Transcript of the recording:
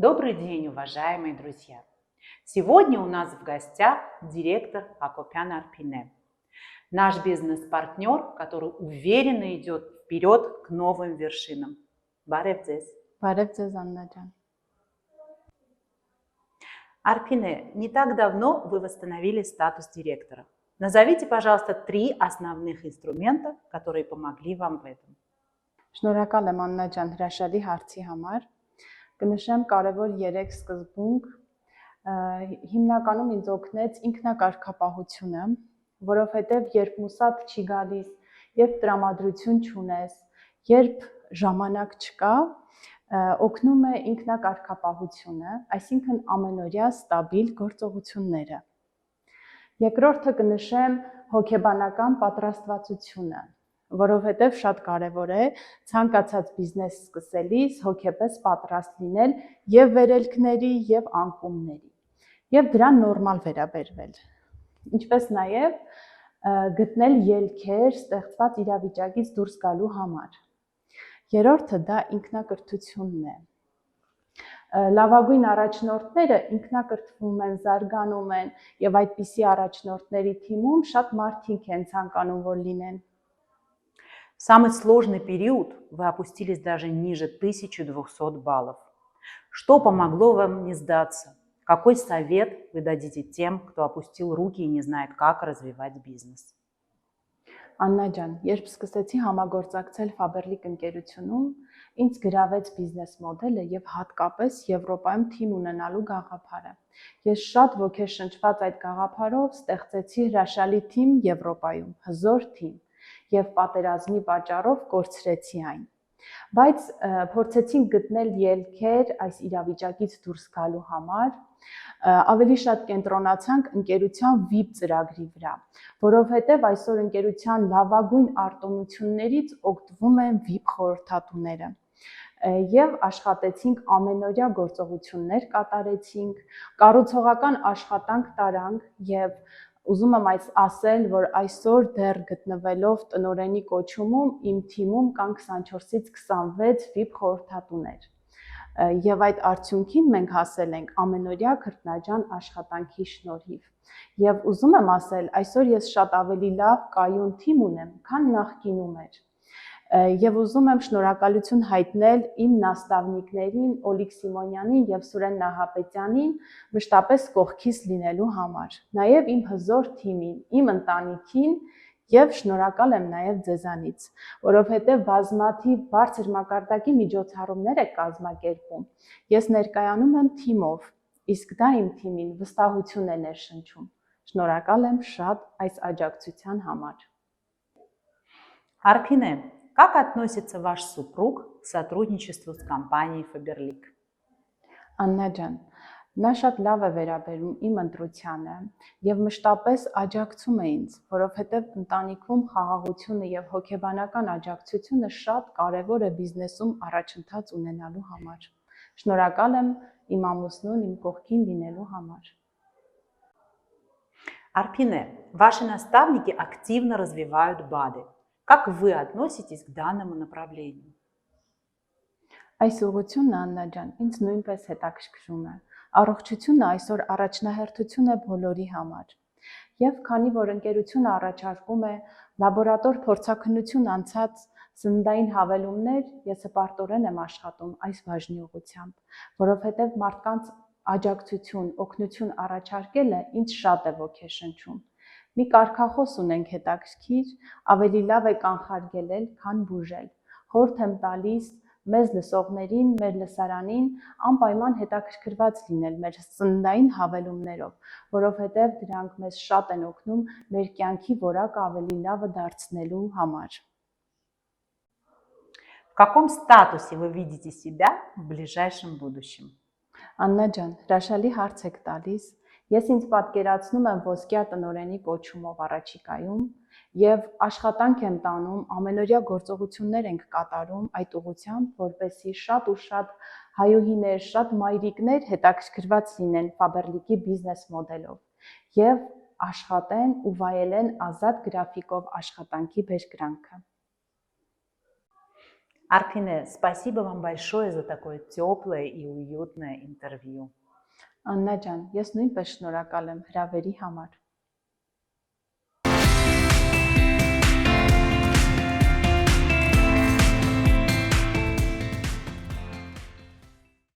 Добрый день, уважаемые друзья! Сегодня у нас в гостях директор Акопян Арпине, наш бизнес-партнер, который уверенно идет вперед к новым вершинам. Բարև ձեզ. Բարև ձեզ, Աննա ջան. Арпине, не так давно вы восстановили статус директора. Назовите, пожалуйста, 3 основных инструмента, которые помогли вам в этом. Շնորհակալ եմ Աննա ջան հրաշալի հարցի համար։ Կնշեմ կարևոր 3 սկզբունք, հիմնականում ինձ օգնեց ինքնակարգապահությունը, որովհետև երբ մուսատ չի գալիս, երբ տրամադրություն չունես, երբ ժամանակ չկա, օգնում է ինքնակարգապահությունը, այսինքն ամենօրյա ստաբիլ գործողությունները։ Երկրորդը կնշեմ հոգեբանական պատրաստվածությունը, որովհետև շատ կարևոր է ցանկացած բիզնես սկսելիս հոգեպես պատրաստ լինել եւ վերելքների եւ անկումների եւ դրան նորմալ վերաբերվել, ինչպես նաեւ գտնել ելքեր ստեղծված իրավիճակից դուրս գալու համար։ Երրորդը դա ինքնակրթությունն է։ Լավագույն առաջնորդները ինքնակրթվում են, զարգանում են եւ այդպիսի առաջնորդների թիմում շատ մարդիկ են ցանկանում որ լինեն։ В самый сложный период вы опустились даже ниже 1200 баллов. Что помогло вам не сдаться? Какой совет вы дадите тем, кто опустил руки и не знает, как развивать бизнес? Աննա ջան, երբ սկսեցի համագործակցել Faberlic ընկերությունում, ինձ գրավեց բիզնես մոդելը եւ հատկապես Եվրոպայում թիմ ունենալու գաղափարը։ Ես շատ ոգեշնչված այդ գաղափարով ստեղծեցի հրաշալի թիմ Եվրոպայում, հզոր թիմ, եւ պատերազմի պատճառով կորցրեցի այն։ Բայց փորձեցինք գտնել ելքեր այս իրավիճակից դուրս գալու համար, ավելի շատ կենտրոնացանք ընկերության VIP ծրագրի վրա, որովհետև այսօր ընկերության լավագույն արտոնություններից օգտվում են VIP խորհրդատուները։ Եվ աշխատեցինք ամենօրյա գործողություններ կատարեցինք, կառուցողական աշխատանք տարանք եւ ուզում եմ ասել, որ այսօր դեռ գտնվելով տնօրենի կոչումում իմ թիմում կան 24-ից 26 VIP խորհրդատուներ։ Եվ այդ արդյունքին մենք հասել ենք ամենօրյա քրտնաջան աշխատանքի շնորհիվ։ Եվ ուզում եմ ասել, այսօր ես շատ ավելի լավ կայուն թիմ ունեմ, քան նախկինում էր։ Եվ ուզում եմ շնորհակալություն հայտնել իմ նաստավնիկներին Օլիգ Սիմոնյանին եւ Սուրեն Նահապետյանին մշտապես կողքից լինելու համար, նաեւ իմ հզոր թիմին, իմ ընտանիքին եւ շնորհակալ եմ նաեւ ձեզանից, որովհետեւ բազմաթիվ բարձր մակարդակի միջոցառումներ եք կազմակերպում։ Ես ներկայանում եմ թիմով, իսկ դա իմ թիմին վստահություն է ներշնչում։ Շնորհակալ եմ շատ այս աջակցության համար։ Арпине, как относится ваш супруг к сотрудничеству с компанией Faberlic? Աննա ջան, նա շատ լավ է վերաբերում իմ ընտրությանը եւ մշտապես աջակցում է ինձ, որովհետեւ ընտանիքում խաղաղությունը եւ հոգեբանական աջակցությունը շատ կարեւոր է բիզնեսում առաջընթաց ունենալու համար։ Շնորհակալ եմ իմ ամուսնուն իմ կողքին լինելու համար։ Арпине, ваши наставники активно развивают БАДы. Как вы относитесь к данному направлению? Այս ուղղությունն Աննա ջան, ինձ նույնպես հետաքրքրում է։ Առողջությունը այսօր առաջնահերթություն է բոլորի համար։ Եվ քանի որ ընկերությունը առաջարկում է լաբորատոր փորձաքննություն անցած սննդային հավելումներ, ես հպարտորեն եմ աշխատում այս բաժնի ուղղությամբ, որովհետև մարդկանց աջակցություն, օգնություն առաջարկելը ինձ շատ է ոգեշնչում։ Մի կարգախոս ունենք հետաքրքիր, ավելի լավ է կանխարգելել, քան բուժել։ Խորհուրդ եմ տալիս մեզ լսողներին, մեր լսարանին անպայման հետաքրքրված լինել մեր սննդային հավելումներով, որովհետև դրանք մեզ շատ են օգնում մեր կյանքի որակը ավելի լավը դարձնելու համար։ В каком статусе вы видите себя в ближайшем будущем? Աննա ջան, հրաշալի հարց եք տալիս։ Ես ինձ պատկերացնում եմ ոսկյա տնօրենի կոչումով առաջիկայում եւ աշխատանք եմ տանում, ամենօրյա գործողություններ ենք կատարում այդ ուղղությամբ, որպեսզի շատ ու շատ հայուհիներ, շատ մայրիկներ հետաքրքրված լինեն Faberlic-ի բիզնես մոդելով եւ աշխատեն ու վայելեն ազատ գրաֆիկով աշխատանքի բերկրանքը։ Арпине, спасибо вам большое за такое теплое и уютное интервью. Աննա ջան, ես նույնպես շնորհակալ եմ հրավերի համար։